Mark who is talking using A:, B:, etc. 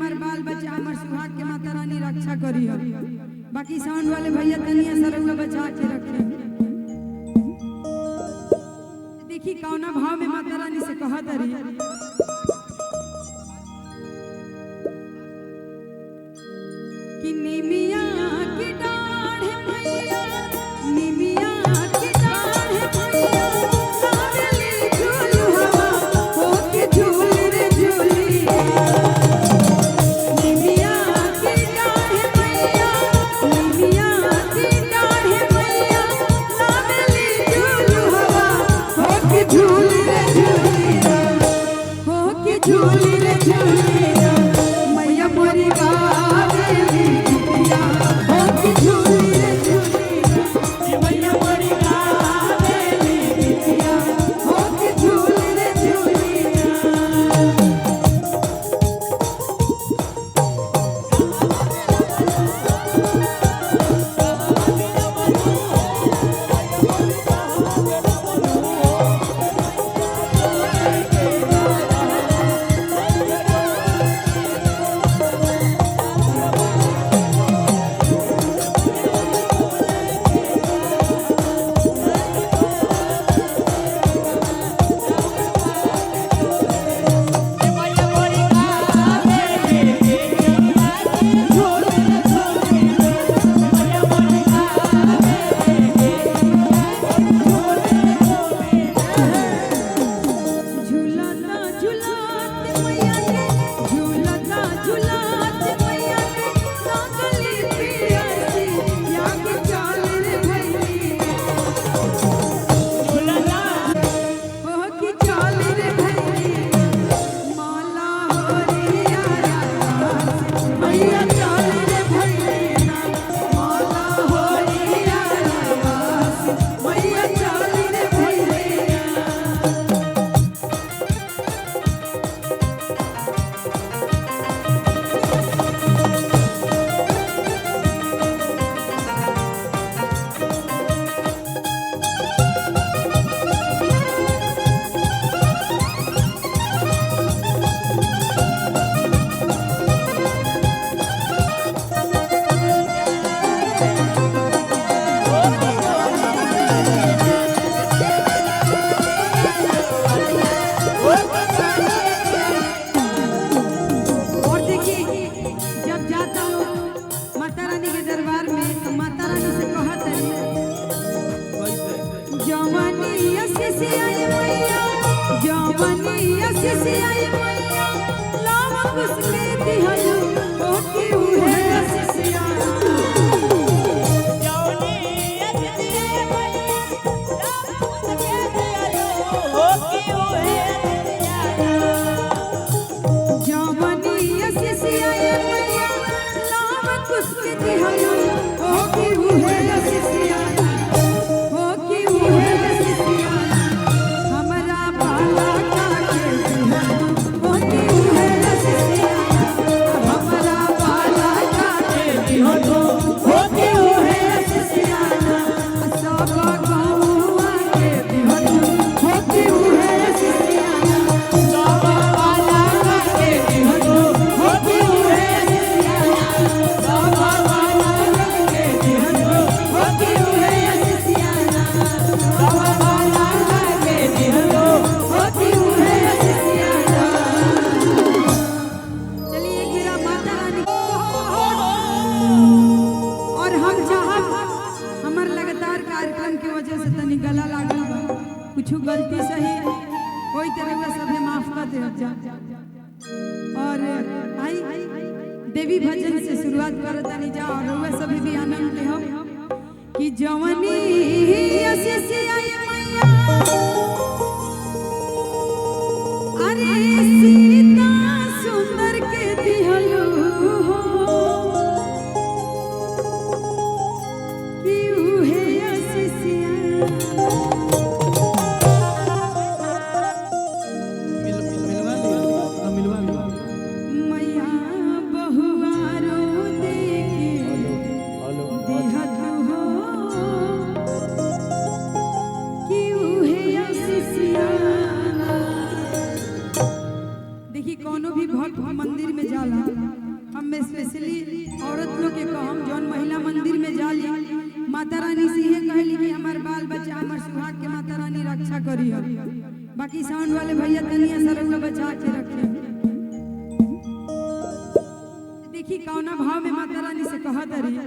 A: हमार बाल बच्चा हमार सुहाग के माता रानी रक्षा करी हो। बाकी साउंड वाले भैया तनिया सरउआ बचा के रखे। देखी कौना भाव में माता रानी से कहत रही कि निमिया की डाढ़ भैया निमिया की डाढ़ भैया सावली झूलू हवा हो के झूल रे झूली निमिया की डाढ़ भैया निमिया की डाढ़ भैया सावली झूलू हवा हो के झूल रे झूली हो के झूल रे झूली मैया मोरी गावेली झूलिया हो के झूल रे झूली मैया मोरी गावेली झूलिया हो के झूल रे झूलिया। कुछ गलती सही कोई तरह सभी माफ कर दे और आई देवी भजन से शुरुआत करता नहीं जा और वह सभी भी आनंद ले हम कि जवनी असिसी आई मैया अरे सीता सुंदर के दिहलू हो कि उहे असिसिया भी भक्त मंदिर में जाला, हम स्पेशली औरत लोग के कहम जौन महिला मंदिर में जाली माता रानी से ये कहली कि हमार बाल बच्चा हमार सुहाग के माता रानी रक्षा करी है। बाकी साउंड वाले भैया तनिया सरौआ बचा के रखे। देखी कौना भाव में माता रानी से कहत रही।